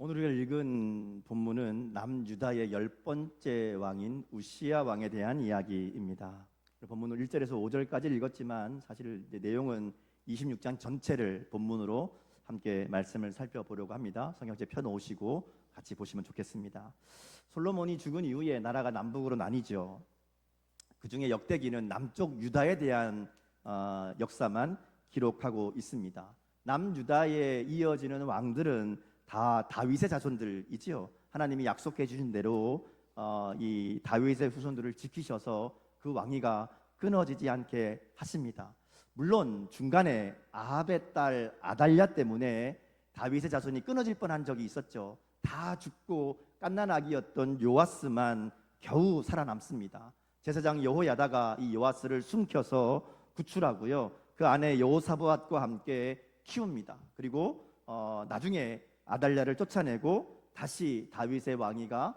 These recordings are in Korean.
오늘 우리가 읽은 본문은 남유다의 10번째 왕인 우시야 왕에 대한 이야기입니다. 본문을 1절에서 5절까지 읽었지만 사실 내용은 26장 전체를 본문으로 함께 말씀을 살펴보려고 합니다. 성경책 펴놓으시고 같이 보시면 좋겠습니다. 솔로몬이 죽은 이후에 나라가 남북으로 나뉘죠. 그 중에 역대기는 남쪽 유다에 대한 역사만 기록하고 있습니다. 남유다에 이어지는 왕들은 다 다윗의 자손들이지요. 하나님이 약속해 주신 대로 이 다윗의 후손들을 지키셔서 그 왕위가 끊어지지 않게 하십니다. 물론 중간에 아합의 딸 아달랴 때문에 다윗의 자손이 끊어질 뻔한 적이 있었죠. 다 죽고 갓난아기였던 요아스만 겨우 살아남습니다. 제사장 여호야다가 이 요아스를 숨겨서 구출하고요, 그 안에 여호사밧과 함께 키웁니다. 그리고 나중에 아달랴를 쫓아내고 다시 다윗의 왕위가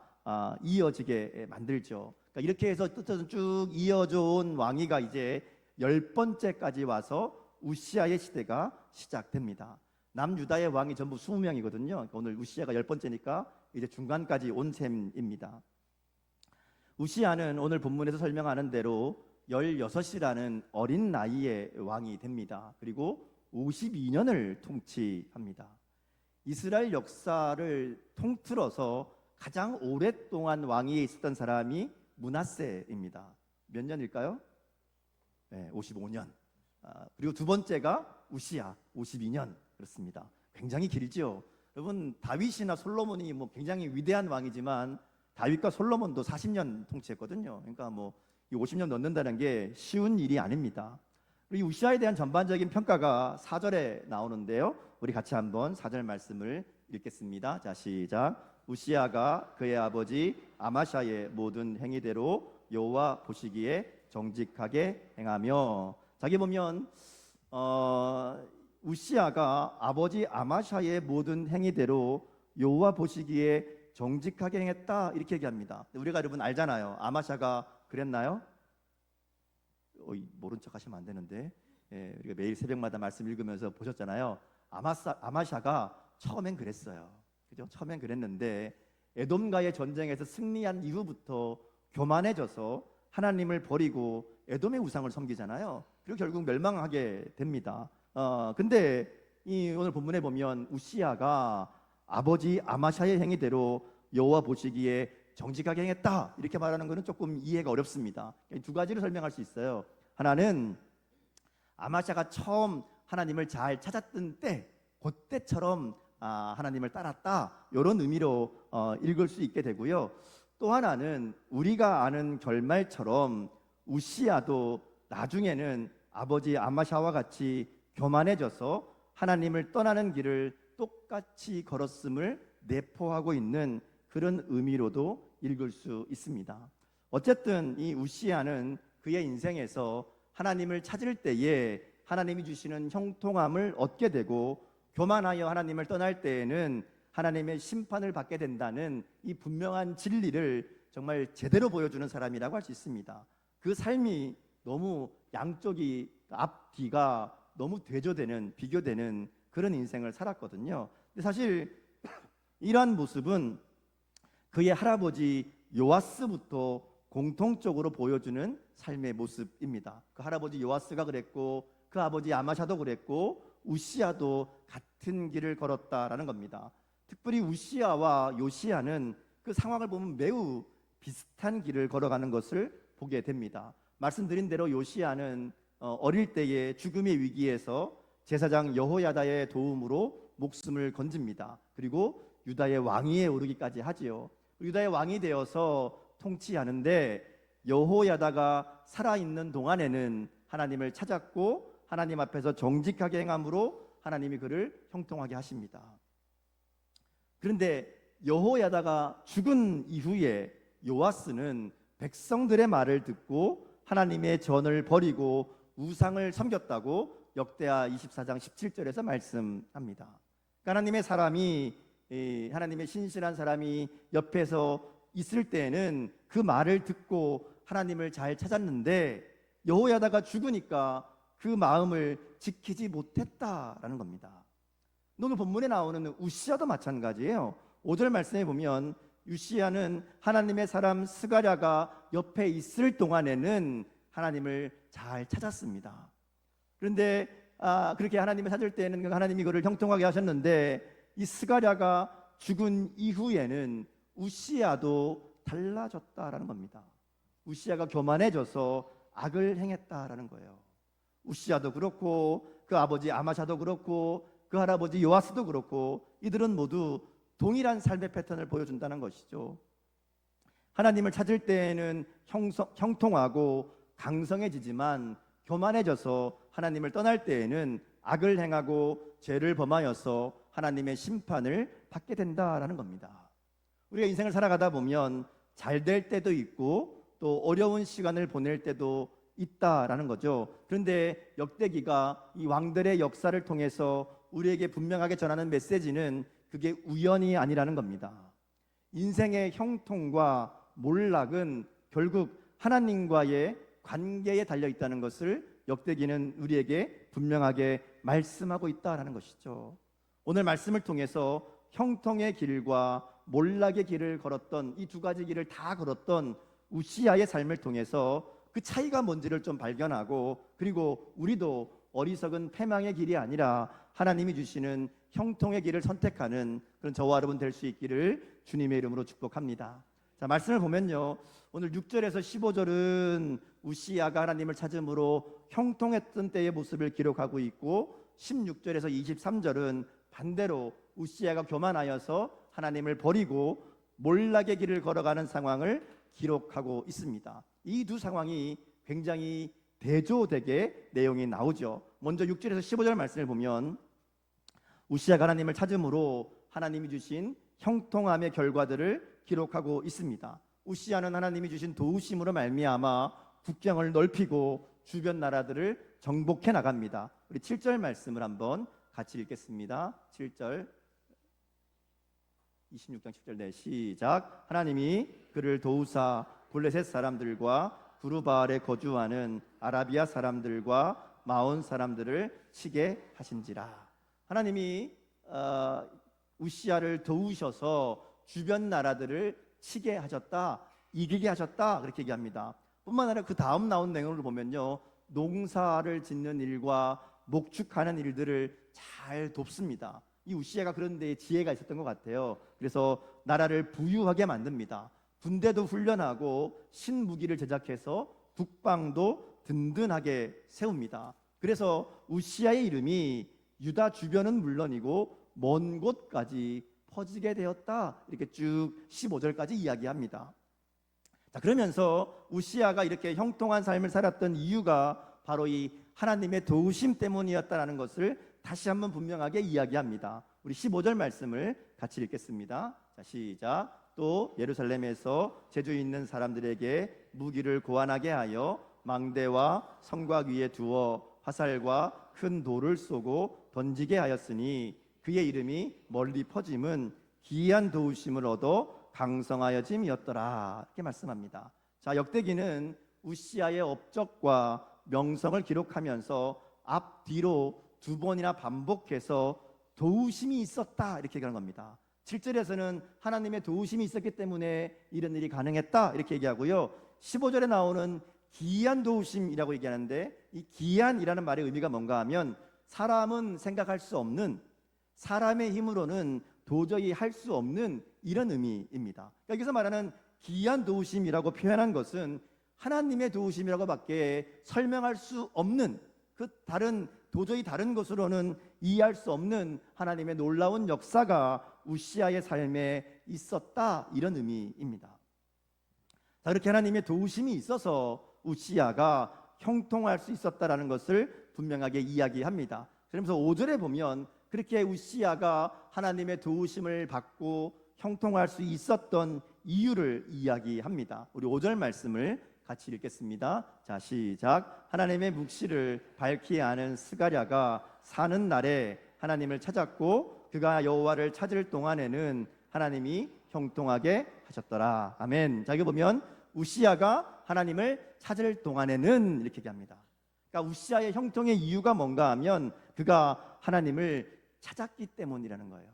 이어지게 만들죠. 그러니까 이렇게 해서 쭉 이어져 온 왕위가 이제 10번째까지 와서 우시아의 시대가 시작됩니다. 남유다의 왕이 전부 20명이거든요. 그러니까 오늘 우시아가 10번째니까 이제 중간까지 온 셈입니다. 우시아는 오늘 본문에서 설명하는 대로 16이라는 어린 나이의 왕이 됩니다. 그리고 52년을 통치합니다. 이스라엘 역사를 통틀어서 가장 오랫동안 왕위에 있었던 사람이 므낫세입니다. 몇 년일까요? 네, 55년. 그리고 두 번째가 우시아, 52년. 그렇습니다. 굉장히 길죠. 여러분, 다윗이나 솔로몬이 굉장히 위대한 왕이지만 다윗과 솔로몬도 40년 통치했거든요. 그러니까 이 50년 넘는다는 게 쉬운 일이 아닙니다. 이 우시아에 대한 전반적인 평가가 4절에 나오는데요, 우리 같이 한번 4절 말씀을 읽겠습니다. 자, 시작. 우시아가 그의 아버지 아마샤의 모든 행위대로 여호와 보시기에 정직하게 행하며, 자기 보면 우시아가 아버지 아마샤의 모든 행위대로 여호와 보시기에 정직하게 행했다, 이렇게 얘기합니다. 우리가 여러분 알잖아요. 아마샤가 그랬나요? 모른 척 하시면 안 되는데, 우리가 매일 새벽마다 말씀 읽으면서 보셨잖아요. 아마샤가 처음엔 그랬어요. 그죠? 처음엔 그랬는데 에돔과의 전쟁에서 승리한 이후부터 교만해져서 하나님을 버리고 에돔의 우상을 섬기잖아요. 그리고 결국 멸망하게 됩니다. 근데 이 오늘 본문에 보면 우시아가 아버지 아마샤의 행위대로 여호와 보시기에 정직하게 행했다, 이렇게 말하는 것은 조금 이해가 어렵습니다. 두 가지로 설명할 수 있어요. 하나는 아마샤가 처음 하나님을 잘 찾았던 때, 그때처럼 하나님을 따랐다, 이런 의미로 읽을 수 있게 되고요. 또 하나는 우리가 아는 결말처럼 우시아도 나중에는 아버지 아마샤와 같이 교만해져서 하나님을 떠나는 길을 똑같이 걸었음을 내포하고 있는 그런 의미로도 읽을 수 있습니다. 어쨌든 이 우시아는 그의 인생에서 하나님을 찾을 때에 하나님이 주시는 형통함을 얻게 되고, 교만하여 하나님을 떠날 때에는 하나님의 심판을 받게 된다는 이 분명한 진리를 정말 제대로 보여주는 사람이라고 할 수 있습니다. 그 삶이 너무 양쪽이, 앞뒤가 너무 대조되는, 비교되는 그런 인생을 살았거든요. 근데 사실 이러한 모습은 그의 할아버지 요아스부터 공통적으로 보여주는 삶의 모습입니다. 그 할아버지 요아스가 그랬고, 그 아버지 아마샤도 그랬고, 우시아도 같은 길을 걸었다라는 겁니다. 특별히 우시아와 요시아는 그 상황을 보면 매우 비슷한 길을 걸어가는 것을 보게 됩니다. 말씀드린 대로 요시아는 어릴 때에 죽음의 위기에서 제사장 여호야다의 도움으로 목숨을 건집니다. 그리고 유다의 왕위에 오르기까지 하지요. 유다의 왕이 되어서 통치하는데, 여호야다가 살아있는 동안에는 하나님을 찾았고 하나님 앞에서 정직하게 행함으로 하나님이 그를 형통하게 하십니다. 그런데 여호야다가 죽은 이후에 요아스는 백성들의 말을 듣고 하나님의 전을 버리고 우상을 섬겼다고 역대하 24장 17절에서 말씀합니다. 하나님의 사람이, 하나님의 신실한 사람이 옆에서 있을 때에는 그 말을 듣고 하나님을 잘 찾았는데, 여호야다가 죽으니까 그 마음을 지키지 못했다라는 겁니다. 오늘 본문에 나오는 우시아도 마찬가지예요. 5절 말씀에 보면 우시야는 하나님의 사람 스가랴가 옆에 있을 동안에는 하나님을 잘 찾았습니다. 그런데 그렇게 하나님을 찾을 때는 하나님이 그를 형통하게 하셨는데, 이 스가랴가 죽은 이후에는 우시야도 달라졌다라는 겁니다. 우시야가 교만해져서 악을 행했다라는 거예요. 우시야도 그렇고 그 아버지 아마샤도 그렇고 그 할아버지 요아스도 그렇고 이들은 모두 동일한 삶의 패턴을 보여준다는 것이죠. 하나님을 찾을 때에는 형통하고 강성해지지만 교만해져서 하나님을 떠날 때에는 악을 행하고 죄를 범하여서 하나님의 심판을 받게 된다라는 겁니다. 우리가 인생을 살아가다 보면 잘 될 때도 있고 또 어려운 시간을 보낼 때도 있다라는 거죠. 그런데 역대기가 이 왕들의 역사를 통해서 우리에게 분명하게 전하는 메시지는 그게 우연이 아니라는 겁니다. 인생의 형통과 몰락은 결국 하나님과의 관계에 달려 있다는 것을 역대기는 우리에게 분명하게 말씀하고 있다라는 것이죠. 오늘 말씀을 통해서 형통의 길과 몰락의 길을 걸었던 이 두 가지 길을 다 걸었던 우시야의 삶을 통해서 그 차이가 뭔지를 좀 발견하고, 그리고 우리도 어리석은 패망의 길이 아니라 하나님이 주시는 형통의 길을 선택하는 그런 저와 여러분 될 수 있기를 주님의 이름으로 축복합니다. 자, 말씀을 보면요, 오늘 6절에서 15절은 우시야가 하나님을 찾음으로 형통했던 때의 모습을 기록하고 있고, 16절에서 23절은 반대로 우시야가 교만하여서 하나님을 버리고 몰락의 길을 걸어가는 상황을 기록하고 있습니다. 이 두 상황이 굉장히 대조되게 내용이 나오죠. 먼저 6절에서 15절 말씀을 보면 우시야가 하나님을 찾음으로 하나님이 주신 형통함의 결과들을 기록하고 있습니다. 우시야는 하나님이 주신 도우심으로 말미암아 국경을 넓히고 주변 나라들을 정복해 나갑니다. 우리 7절 말씀을 한번 같이 읽겠습니다. 7절 26장 10절 네 시작. 하나님이 그를 도우사 블레셋 사람들과 구르바알에 거주하는 아라비아 사람들과 마온 사람들을 치게 하신지라. 하나님이 우시야를 도우셔서 주변 나라들을 치게 하셨다, 이기게 하셨다, 그렇게 얘기합니다. 뿐만 아니라 그 다음 나온 내용을 보면요, 농사를 짓는 일과 목축하는 일들을 잘 돕습니다. 이 우시야가 그런 데에 지혜가 있었던 것 같아요. 그래서 나라를 부유하게 만듭니다. 군대도 훈련하고 신무기를 제작해서 국방도 든든하게 세웁니다. 그래서 우시야의 이름이 유다 주변은 물론이고 먼 곳까지 퍼지게 되었다, 이렇게 쭉 15절까지 이야기합니다. 자, 그러면서 우시야가 이렇게 형통한 삶을 살았던 이유가 바로 이 하나님의 도우심 때문이었다라는 것을 다시 한번 분명하게 이야기합니다. 우리 15절 말씀을 같이 읽겠습니다. 자, 시작. 또 예루살렘에서 재주 있는 사람들에게 무기를 고안하게 하여 망대와 성곽 위에 두어 화살과 큰 돌을 쏘고 던지게 하였으니 그의 이름이 멀리 퍼짐은 기이한 도우심을 얻어 강성하여짐이었더라, 이렇게 말씀합니다. 자, 역대기는 우시야의 업적과 명성을 기록하면서 앞뒤로 두 번이나 반복해서 도우심이 있었다, 이렇게 얘기하는 겁니다. 7절에서는 하나님의 도우심이 있었기 때문에 이런 일이 가능했다, 이렇게 얘기하고요, 15절에 나오는 기이한 도우심이라고 얘기하는데, 이 기이한이라는 말의 의미가 뭔가 하면 사람은 생각할 수 없는, 사람의 힘으로는 도저히 할 수 없는 이런 의미입니다. 그러니까 여기서 말하는 기이한 도우심이라고 표현한 것은 하나님의 도우심이라고밖에 설명할 수 없는, 그 도저히 다른 것으로는 이해할 수 없는 하나님의 놀라운 역사가 우시야의 삶에 있었다, 이런 의미입니다. 자, 그렇게 하나님의 도우심이 있어서 우시야가 형통할 수 있었다라는 것을 분명하게 이야기합니다. 그러면서 5절에 보면 그렇게 우시야가 하나님의 도우심을 받고 형통할 수 있었던 이유를 이야기합니다. 우리 5절 말씀을 같이 읽겠습니다. 자, 시작. 하나님의 묵시를 밝히 아는 스가랴가 사는 날에 하나님을 찾았고 그가 여호와를 찾을 동안에는 하나님이 형통하게 하셨더라. 아멘. 자, 여기 보면 우시야가 하나님을 찾을 동안에는 이렇게 얘기합니다. 그러니까 우시야의 형통의 이유가 뭔가 하면 그가 하나님을 찾았기 때문이라는 거예요.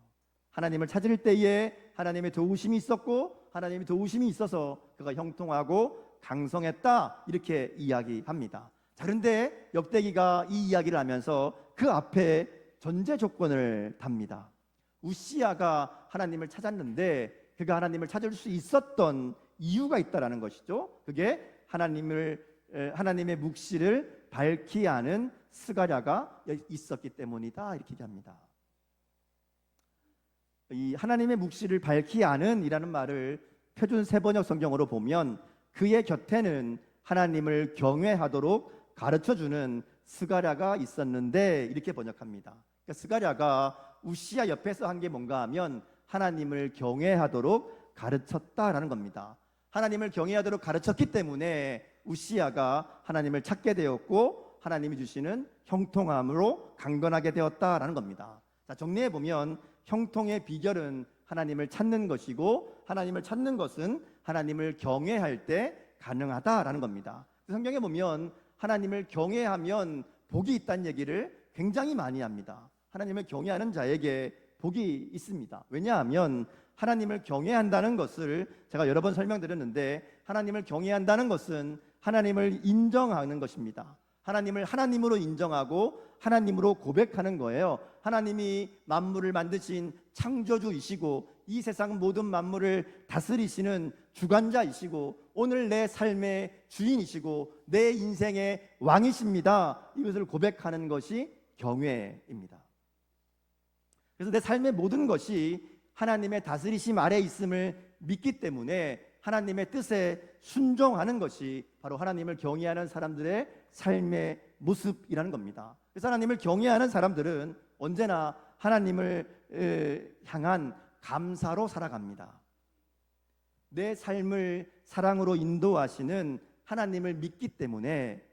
하나님을 찾을 때에 하나님의 도우심이 있었고 하나님의 도우심이 있어서 그가 형통하고 강성했다, 이렇게 이야기합니다. 자, 그런데 역대기가 이 이야기를 하면서 그 앞에 전제 조건을 답니다. 우시야가 하나님을 찾았는데 그가 하나님을 찾을 수 있었던 이유가 있다라는 것이죠. 그게 하나님의 묵시를 밝히 아는 스가랴가 있었기 때문이다, 이렇게 얘기합니다. 이 하나님의 묵시를 밝히 아는 이라는 말을 표준 세번역 성경으로 보면 그의 곁에는 하나님을 경외하도록 가르쳐주는 스가랴가 있었는데, 이렇게 번역합니다. 그러니까 스가랴가 우시야 옆에서 한 게 뭔가 하면 하나님을 경외하도록 가르쳤다라는 겁니다. 하나님을 경외하도록 가르쳤기 때문에 우시야가 하나님을 찾게 되었고 하나님이 주시는 형통함으로 강건하게 되었다라는 겁니다. 자, 정리해 보면 형통의 비결은 하나님을 찾는 것이고 하나님을 찾는 것은 하나님을 경외할 때 가능하다라는 겁니다. 성경에 보면 하나님을 경외하면 복이 있다는 얘기를 굉장히 많이 합니다. 하나님을 경외하는 자에게 복이 있습니다. 왜냐하면 하나님을 경외한다는 것을 제가 여러 번 설명드렸는데, 하나님을 경외한다는 것은 하나님을 인정하는 것입니다. 하나님을 하나님으로 인정하고 하나님으로 고백하는 거예요. 하나님이 만물을 만드신 창조주이시고 이 세상 모든 만물을 다스리시는 주관자이시고 오늘 내 삶의 주인이시고 내 인생의 왕이십니다. 이것을 고백하는 것이 경외입니다. 그래서 내 삶의 모든 것이 하나님의 다스리심 아래 있음을 믿기 때문에 하나님의 뜻에 순종하는 것이 바로 하나님을 경외하는 사람들의 삶의 모습이라는 겁니다. 그래서 하나님을 경외하는 사람들은 언제나 하나님을 향한 감사로 살아갑니다. 내 삶을 사랑으로 인도하시는 하나님을 믿기 때문에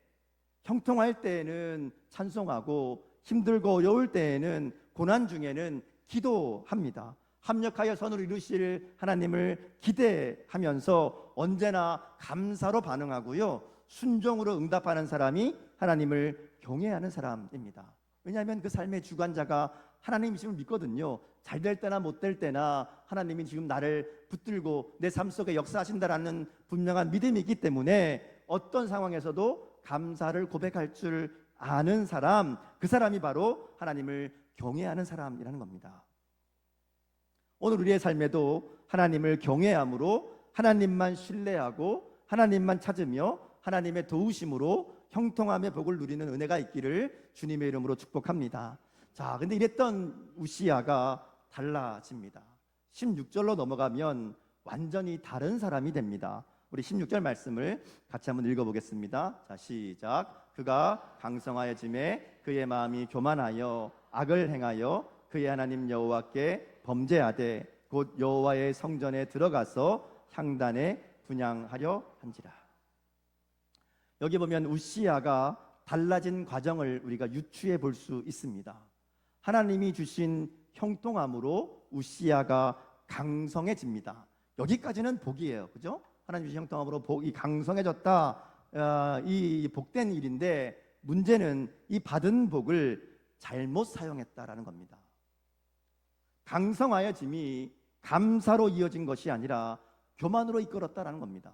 형통할 때에는 찬송하고 힘들고 어려울 때에는 고난 중에는 기도합니다. 합력하여 선을 이루실 하나님을 기대하면서 언제나 감사로 반응하고요, 순종으로 응답하는 사람이 하나님을 경외하는 사람입니다. 왜냐하면 그 삶의 주관자가 하나님이심을 믿거든요. 잘 될 때나 못 될 때나 하나님이 지금 나를 붙들고 내 삶 속에 역사하신다라는 분명한 믿음이 있기 때문에 어떤 상황에서도 감사를 고백할 줄 아는 사람, 그 사람이 바로 하나님을 경외하는 사람이라는 겁니다. 오늘 우리의 삶에도 하나님을 경외함으로 하나님만 신뢰하고 하나님만 찾으며 하나님의 도우심으로 형통함의 복을 누리는 은혜가 있기를 주님의 이름으로 축복합니다. 자, 근데 이랬던 우시야가 달라집니다. 16절로 넘어가면 완전히 다른 사람이 됩니다. 우리 16절 말씀을 같이 한번 읽어보겠습니다. 자, 시작. 그가 강성하여짐에 그의 마음이 교만하여 악을 행하여 그의 하나님 여호와께 범죄하되 곧 여호와의 성전에 들어가서 향단에 분향하려 한지라. 여기 보면 우시야가 달라진 과정을 우리가 유추해 볼 수 있습니다. 하나님이 주신 형통함으로 우시야가 강성해집니다. 여기까지는 복이에요, 그죠? 하나님 주신 형통함으로 복이 강성해졌다, 이 복된 일인데, 문제는 이 받은 복을 잘못 사용했다라는 겁니다. 강성하여짐이 감사로 이어진 것이 아니라 교만으로 이끌었다라는 겁니다.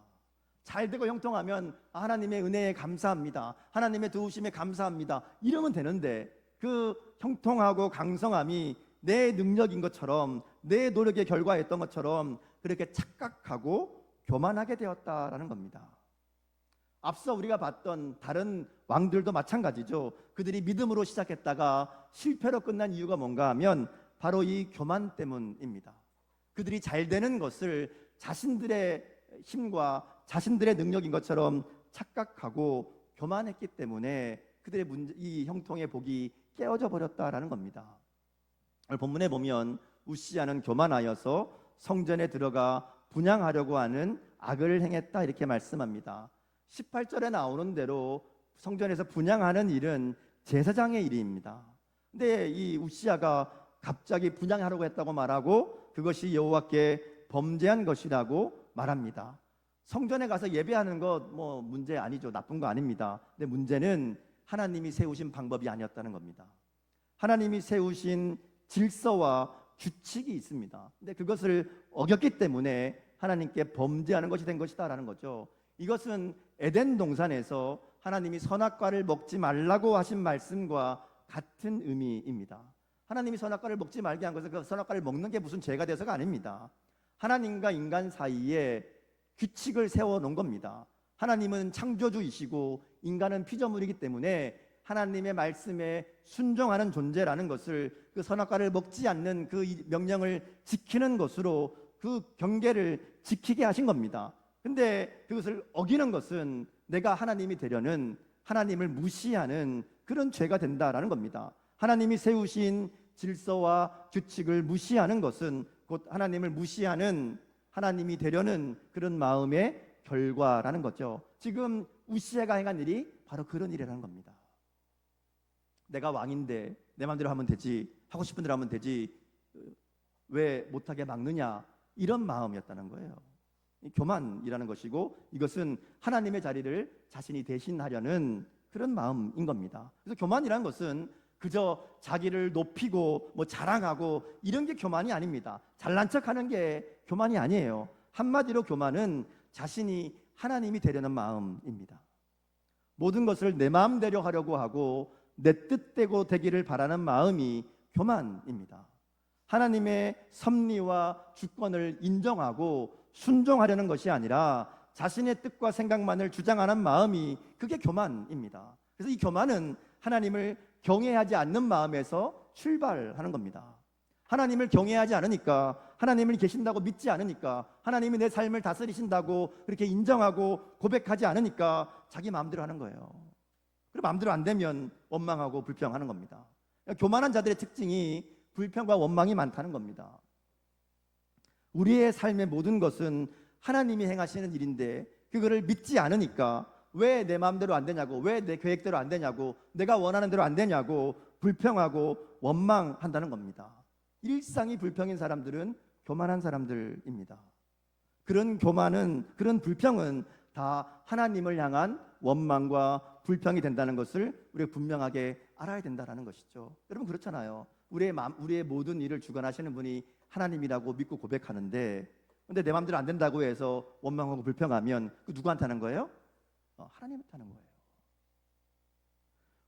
잘 되고 형통하면 하나님의 은혜에 감사합니다, 하나님의 도우심에 감사합니다, 이러면 되는데 그 형통하고 강성함이 내 능력인 것처럼 내 노력의 결과였던 것처럼 그렇게 착각하고 교만하게 되었다라는 겁니다. 앞서 우리가 봤던 다른 왕들도 마찬가지죠. 그들이 믿음으로 시작했다가 실패로 끝난 이유가 뭔가 하면 바로 이 교만 때문입니다. 그들이 잘 되는 것을 자신들의 힘과 자신들의 능력인 것처럼 착각하고 교만했기 때문에 그들의 이 형통의 복이 깨어져 버렸다라는 겁니다. 오늘 본문에 보면 우시야는 교만하여서 성전에 들어가 분향하려고 하는 악을 행했다, 이렇게 말씀합니다. 18절에 나오는 대로 성전에서 분향하는 일은 제사장의 일입니다. 근데 이 우시야가 갑자기 분향하려고 했다고 말하고 그것이 여호와께 범죄한 것이라고 말합니다. 성전에 가서 예배하는 것 뭐 문제 아니죠. 나쁜 거 아닙니다. 근데 문제는 하나님이 세우신 방법이 아니었다는 겁니다. 하나님이 세우신 질서와 규칙이 있습니다. 근데 그것을 어겼기 때문에 하나님께 범죄하는 것이 된 것이다라는 거죠. 이것은 에덴 동산에서 하나님이 선악과를 먹지 말라고 하신 말씀과 같은 의미입니다. 하나님이 선악과를 먹지 말게 한 것은 그 선악과를 먹는 게 무슨 죄가 돼서가 아닙니다. 하나님과 인간 사이에 규칙을 세워놓은 겁니다. 하나님은 창조주이시고 인간은 피조물이기 때문에 하나님의 말씀에 순종하는 존재라는 것을 그 선악과를 먹지 않는 그 명령을 지키는 것으로 그 경계를 지키게 하신 겁니다. 근데 그것을 어기는 것은 내가 하나님이 되려는 하나님을 무시하는 그런 죄가 된다라는 겁니다. 하나님이 세우신 질서와 규칙을 무시하는 것은 곧 하나님을 무시하는 하나님이 되려는 그런 마음의 결과라는 거죠. 지금 우시아가 행한 일이 바로 그런 일이라는 겁니다. 내가 왕인데 내 마음대로 하면 되지, 하고 싶은 대로 하면 되지, 왜 못하게 막느냐, 이런 마음이었다는 거예요. 교만이라는 것이고, 이것은 하나님의 자리를 자신이 대신하려는 그런 마음인 겁니다. 그래서 교만이라는 것은 그저 자기를 높이고 뭐 자랑하고 이런 게 교만이 아닙니다. 잘난 척하는 게 교만이 아니에요. 한마디로 교만은 자신이 하나님이 되려는 마음입니다. 모든 것을 내 마음대로 하려고 하고 내 뜻대로 되기를 바라는 마음이 교만입니다. 하나님의 섭리와 주권을 인정하고 순종하려는 것이 아니라 자신의 뜻과 생각만을 주장하는 마음이, 그게 교만입니다. 그래서 이 교만은 하나님을 경외하지 않는 마음에서 출발하는 겁니다. 하나님을 경외하지 않으니까, 하나님을 계신다고 믿지 않으니까, 하나님이 내 삶을 다스리신다고 그렇게 인정하고 고백하지 않으니까 자기 마음대로 하는 거예요. 그리고 마음대로 안 되면 원망하고 불평하는 겁니다. 교만한 자들의 특징이 불평과 원망이 많다는 겁니다. 우리의 삶의 모든 것은 하나님이 행하시는 일인데 그거를 믿지 않으니까 왜 내 마음대로 안 되냐고, 왜 내 계획대로 안 되냐고, 내가 원하는 대로 안 되냐고 불평하고 원망한다는 겁니다. 일상이 불평인 사람들은 교만한 사람들입니다. 그런 교만은, 그런 불평은 다 하나님을 향한 원망과 불평이 된다는 것을 우리가 분명하게 알아야 된다는 것이죠. 여러분, 그렇잖아요. 우리의 모든 일을 주관하시는 분이 하나님이라고 믿고 고백하는데, 근데 내 마음대로 안 된다고 해서 원망하고 불평하면 그 누구한테 하는 거예요? 하나님한테 하는 거예요.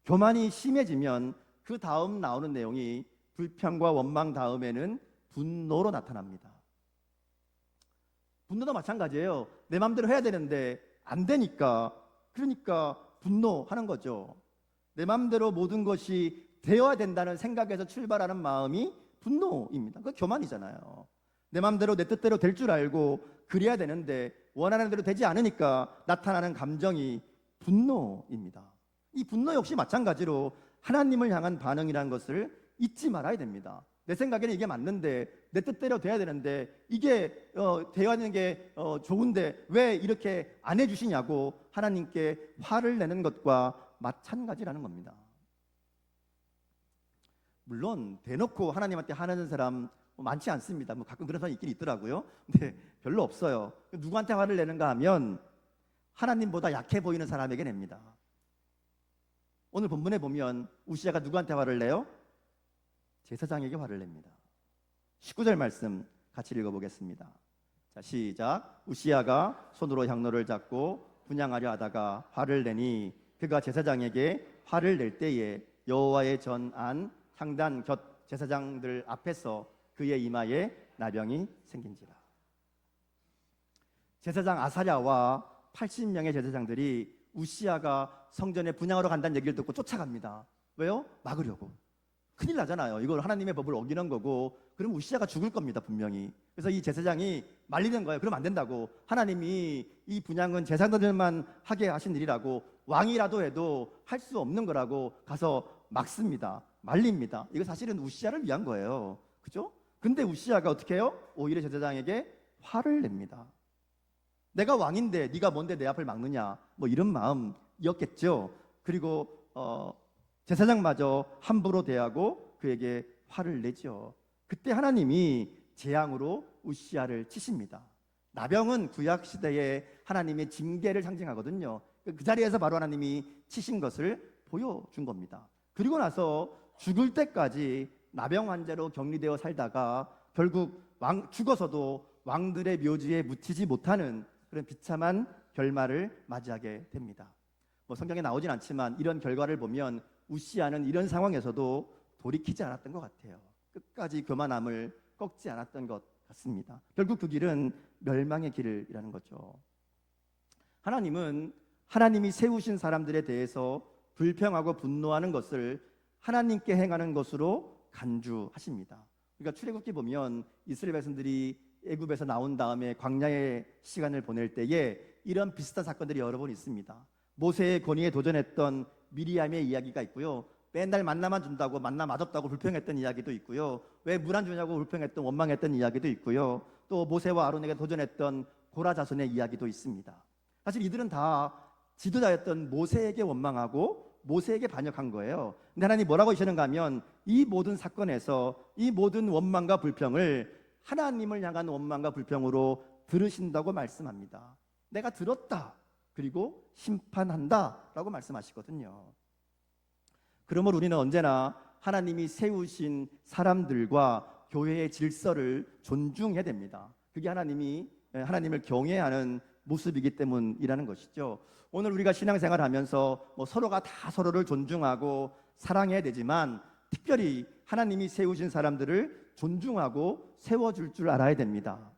교만이 심해지면 그 다음 나오는 내용이 불평과 원망 다음에는 분노로 나타납니다. 분노도 마찬가지예요. 내 마음대로 해야 되는데 안 되니까, 그러니까 분노하는 거죠. 내 마음대로 모든 것이 되어야 된다는 생각에서 출발하는 마음이 분노입니다. 그거 교만이잖아요. 내 마음대로 내 뜻대로 될 줄 알고 그래야 되는데 원하는 대로 되지 않으니까 나타나는 감정이 분노입니다. 이 분노 역시 마찬가지로 하나님을 향한 반응이라는 것을 잊지 말아야 됩니다. 내 생각에는 이게 맞는데, 내 뜻대로 돼야 되는데, 이게 되어야 되는 게 좋은데 왜 이렇게 안 해주시냐고 하나님께 화를 내는 것과 마찬가지라는 겁니다. 물론 대놓고 하나님한테 화내는 사람 많지 않습니다. 뭐 가끔 그런 사람이 있긴 있더라고요. 근데 별로 없어요. 누구한테 화를 내는가 하면 하나님보다 약해 보이는 사람에게 냅니다. 오늘 본문에 보면 우시아가 누구한테 화를 내요? 제사장에게 화를 냅니다. 19절 말씀 같이 읽어보겠습니다. 자, 시작. 우시아가 손으로 향로를 잡고 분향하려 하다가 화를 내니 그가 제사장에게 화를 낼 때에 여호와의 전안 향단 곁 제사장들 앞에서 그의 이마에 나병이 생긴지라. 제사장 아사랴와 80명의 제사장들이 우시아가 성전에 분향하러 간다는 얘기를 듣고 쫓아갑니다. 왜요? 막으려고. 큰일 나잖아요. 이걸 하나님의 법을 어기는 거고, 그럼 우시아가 죽을 겁니다, 분명히. 그래서 이 제사장이 말리는 거예요. 그러면 안 된다고. 하나님이 이 분향은 제사장들만 하게 하신 일이라고, 왕이라도 해도 할 수 없는 거라고 가서 막습니다. 말립니다. 이거 사실은 우시아를 위한 거예요. 그죠? 근데 우시아가 어떻게 해요? 오히려 제사장에게 화를 냅니다. 내가 왕인데 네가 뭔데 내 앞을 막느냐, 뭐 이런 마음이었겠죠. 그리고 제사장마저 함부로 대하고 그에게 화를 내죠. 그때 하나님이 재앙으로 우시아를 치십니다. 나병은 구약시대에 하나님의 징계를 상징하거든요. 그 자리에서 바로 하나님이 치신 것을 보여준 겁니다. 그리고 나서 죽을 때까지 나병 환자로 격리되어 살다가 결국 죽어서도 왕들의 묘지에 묻히지 못하는 그런 비참한 결말을 맞이하게 됩니다. 성경에 나오진 않지만 이런 결과를 보면 우시아는 이런 상황에서도 돌이키지 않았던 것 같아요. 끝까지 교만함을 꺾지 않았던 것 같습니다. 결국 그 길은 멸망의 길이라는 거죠. 하나님은 하나님이 세우신 사람들에 대해서 불평하고 분노하는 것을 하나님께 행하는 것으로 간주하십니다. 그러니까 출애굽기 보면 이스라엘 백성들이 애굽에서 나온 다음에 광야의 시간을 보낼 때에 이런 비슷한 사건들이 여러 번 있습니다. 모세의 권위에 도전했던 미리암의 이야기가 있고요. 맨날 만나만 준다고 만나 맛없다고 불평했던 이야기도 있고요. 왜 물 안 주냐고 불평했던 원망했던 이야기도 있고요. 또 모세와 아론에게 도전했던 고라 자손의 이야기도 있습니다. 사실 이들은 다 지도자였던 모세에게 원망하고 모세에게 반역한 거예요. 근데 하나님 뭐라고 하시는가 하면 이 모든 사건에서 이 모든 원망과 불평을 하나님을 향한 원망과 불평으로 들으신다고 말씀합니다. 내가 들었다. 그리고 심판한다 라고 말씀하시거든요. 그러므로 우리는 언제나 하나님이 세우신 사람들과 교회의 질서를 존중해야 됩니다. 그게 하나님을 경외하는 모습이기 때문이라는 것이죠. 오늘 우리가 신앙생활 하면서 서로가 다 서로를 존중하고 사랑해야 되지만 특별히 하나님이 세우신 사람들을 존중하고 세워줄 줄 알아야 됩니다.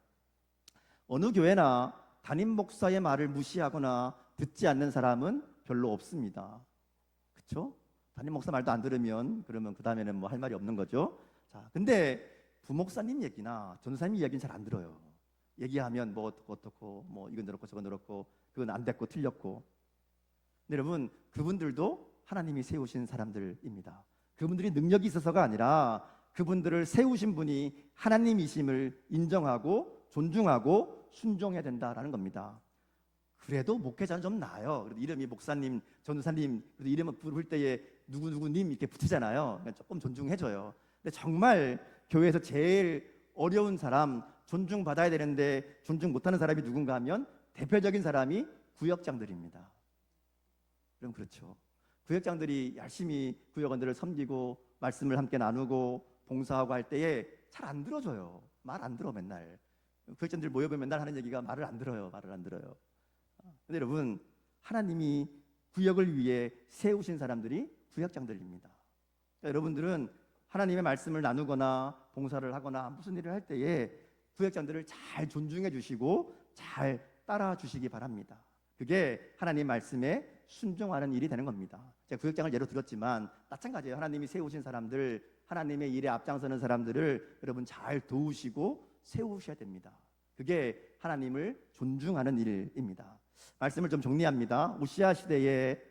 어느 교회나 담임 목사의 말을 무시하거나 듣지 않는 사람은 별로 없습니다. 그렇죠? 담임 목사 말도 안 들으면 그러면 그 다음에는 할 말이 없는 거죠. 자, 근데 부목사님 얘기나 전도사님 이야기는 잘 안 들어요. 얘기하면 어떻고 이건 그렇고 저건 그렇고 그건 안 됐고 틀렸고. 근데 여러분 그분들도 하나님이 세우신 사람들입니다. 그분들이 능력이 있어서가 아니라 그분들을 세우신 분이 하나님이심을 인정하고 존중하고 순종해야 된다라는 겁니다. 그래도 목회자는 좀 나아요. 그래도 이름이 목사님, 전도사님, 그래도 이름을 부를 때에 누구누구님 이렇게 붙이잖아요. 조금 존중해줘요. 근데 정말 교회에서 제일 어려운 사람, 존중받아야 되는데 존중 못하는 사람이 누군가 하면 대표적인 사람이 구역장들입니다. 그럼 그렇죠. 구역장들이 열심히 구역원들을 섬기고 말씀을 함께 나누고 봉사하고 할 때에 잘 안 들어줘요. 말 안 들어 맨날. 구역장들 모여보면 맨날 하는 얘기가 말을 안 들어요. 근데 여러분 하나님이 구역을 위해 세우신 사람들이 구역장들입니다. 그러니까 여러분들은 하나님의 말씀을 나누거나 봉사를 하거나 무슨 일을 할 때에 구역장들을 잘 존중해 주시고 잘 따라 주시기 바랍니다. 그게 하나님 말씀에 순종하는 일이 되는 겁니다. 제가 구역장을 예로 들었지만 마찬가지예요. 하나님이 세우신 사람들, 하나님의 일에 앞장서는 사람들을 여러분 잘 도우시고 세우셔야 됩니다. 그게 하나님을 존중하는 일입니다. 말씀을 좀 정리합니다. 우시아 시대에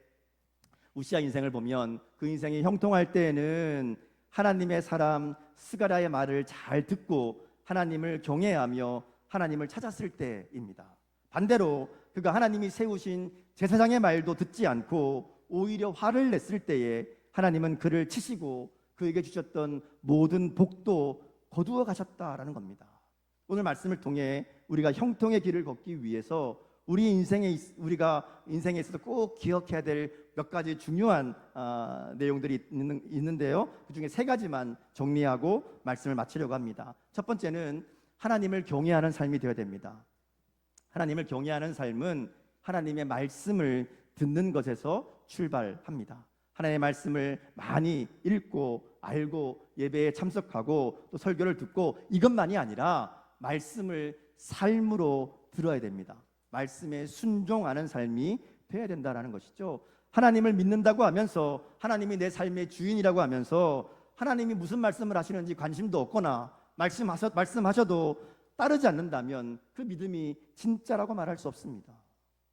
우시아 인생을 보면 그 인생이 형통할 때에는 하나님의 사람 스가랴의 말을 잘 듣고 하나님을 경외하며 하나님을 찾았을 때입니다. 반대로 그가 하나님이 세우신 제사장의 말도 듣지 않고 오히려 화를 냈을 때에 하나님은 그를 치시고 그에게 주셨던 모든 복도 거두어 가셨다라는 겁니다. 오늘 말씀을 통해 우리가 형통의 길을 걷기 위해서 우리가 인생에 있어서 꼭 기억해야 될 몇 가지 중요한 내용들이 있는데요. 그 중에 3가지만 정리하고 말씀을 마치려고 합니다. 첫 번째는 하나님을 경외하는 삶이 되어야 됩니다. 하나님을 경외하는 삶은 하나님의 말씀을 듣는 것에서 출발합니다. 하나님의 말씀을 많이 읽고 알고 예배에 참석하고 또 설교를 듣고 이것만이 아니라 말씀을 삶으로 들어야 됩니다. 말씀에 순종하는 삶이 되어야 된다는 것이죠. 하나님을 믿는다고 하면서 하나님이 내 삶의 주인이라고 하면서 하나님이 무슨 말씀을 하시는지 관심도 없거나 말씀하셔도 따르지 않는다면 그 믿음이 진짜라고 말할 수 없습니다.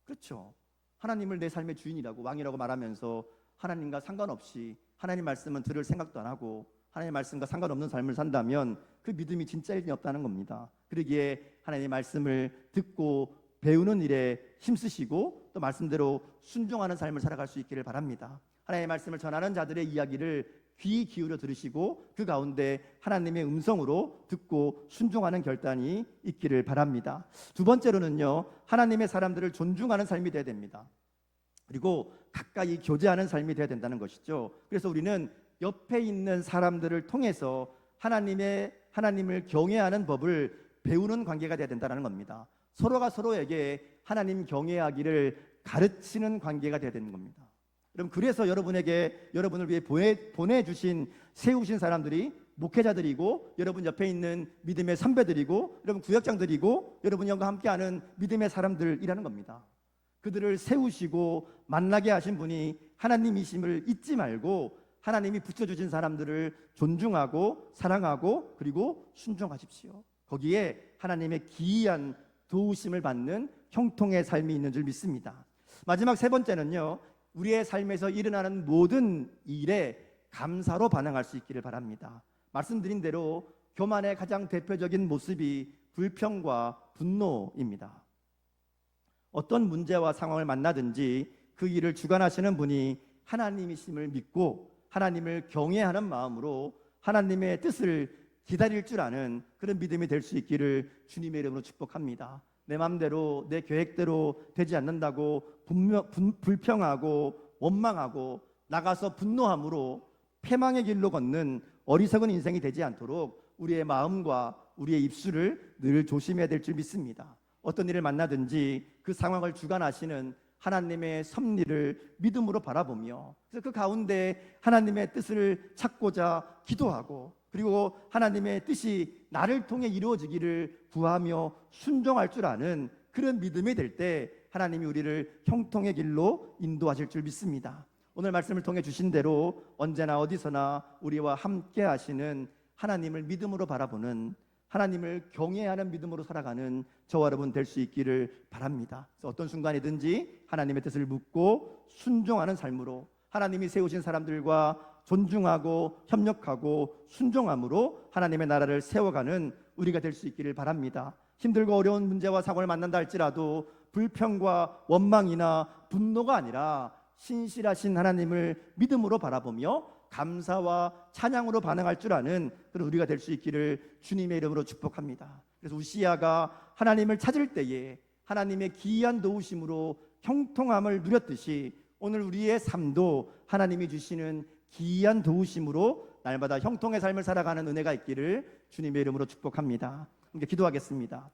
그렇죠. 하나님을 내 삶의 주인이라고 왕이라고 말하면서 하나님과 상관없이 하나님 말씀은 들을 생각도 안 하고 하나님 말씀과 상관없는 삶을 산다면 그 믿음이 진짜일 리 없다는 겁니다. 그러기에 하나님의 말씀을 듣고 배우는 일에 힘쓰시고 또 말씀대로 순종하는 삶을 살아갈 수 있기를 바랍니다. 하나님의 말씀을 전하는 자들의 이야기를 귀 기울여 들으시고 그 가운데 하나님의 음성으로 듣고 순종하는 결단이 있기를 바랍니다. 두 번째로는요, 하나님의 사람들을 존중하는 삶이 되어야 됩니다. 그리고 가까이 교제하는 삶이 되어야 된다는 것이죠. 그래서 우리는 옆에 있는 사람들을 통해서 하나님을 경외하는 법을 배우는 관계가 되어야 된다는 겁니다. 서로가 서로에게 하나님 경외하기를 가르치는 관계가 되어야 되는 겁니다. 여러분, 그래서 여러분을 위해 보내주신 세우신 사람들이 목회자들이고, 여러분 옆에 있는 믿음의 선배들이고, 여러분 구역장들이고, 여러분이 형과 함께하는 믿음의 사람들이라는 겁니다. 그들을 세우시고 만나게 하신 분이 하나님이심을 잊지 말고 하나님이 붙여주신 사람들을 존중하고 사랑하고 그리고 순종하십시오. 거기에 하나님의 기이한 도우심을 받는 형통의 삶이 있는 줄 믿습니다. 마지막 세 번째는요, 우리의 삶에서 일어나는 모든 일에 감사로 반응할 수 있기를 바랍니다. 말씀드린 대로 교만의 가장 대표적인 모습이 불평과 분노입니다. 어떤 문제와 상황을 만나든지 그 일을 주관하시는 분이 하나님이심을 믿고 하나님을 경외하는 마음으로 하나님의 뜻을 기다릴 줄 아는 그런 믿음이 될 수 있기를 주님의 이름으로 축복합니다. 내 마음대로 내 계획대로 되지 않는다고 불평하고 원망하고 나가서 분노함으로 패망의 길로 걷는 어리석은 인생이 되지 않도록 우리의 마음과 우리의 입술을 늘 조심해야 될 줄 믿습니다. 어떤 일을 만나든지 그 상황을 주관하시는 하나님의 섭리를 믿음으로 바라보며, 그래서 그 가운데 하나님의 뜻을 찾고자 기도하고, 그리고 하나님의 뜻이 나를 통해 이루어지기를 구하며 순종할 줄 아는 그런 믿음이 될 때 하나님이 우리를 형통의 길로 인도하실 줄 믿습니다. 오늘 말씀을 통해 주신 대로 언제나 어디서나 우리와 함께 하시는 하나님을 믿음으로 바라보는, 하나님을 경외하는 믿음으로 살아가는 저와 여러분 될 수 있기를 바랍니다. 그래서 어떤 순간이든지 하나님의 뜻을 묻고 순종하는 삶으로, 하나님이 세우신 사람들과 존중하고 협력하고 순종함으로 하나님의 나라를 세워가는 우리가 될 수 있기를 바랍니다. 힘들고 어려운 문제와 사고를 만난다 할지라도 불평과 원망이나 분노가 아니라 신실하신 하나님을 믿음으로 바라보며 감사와 찬양으로 반응할 줄 아는 그런 우리가 될 수 있기를 주님의 이름으로 축복합니다. 그래서 우시야가 하나님을 찾을 때에 하나님의 기이한 도우심으로 형통함을 누렸듯이 오늘 우리의 삶도 하나님이 주시는 기이한 도우심으로 날마다 형통의 삶을 살아가는 은혜가 있기를 주님의 이름으로 축복합니다. 함께 기도하겠습니다.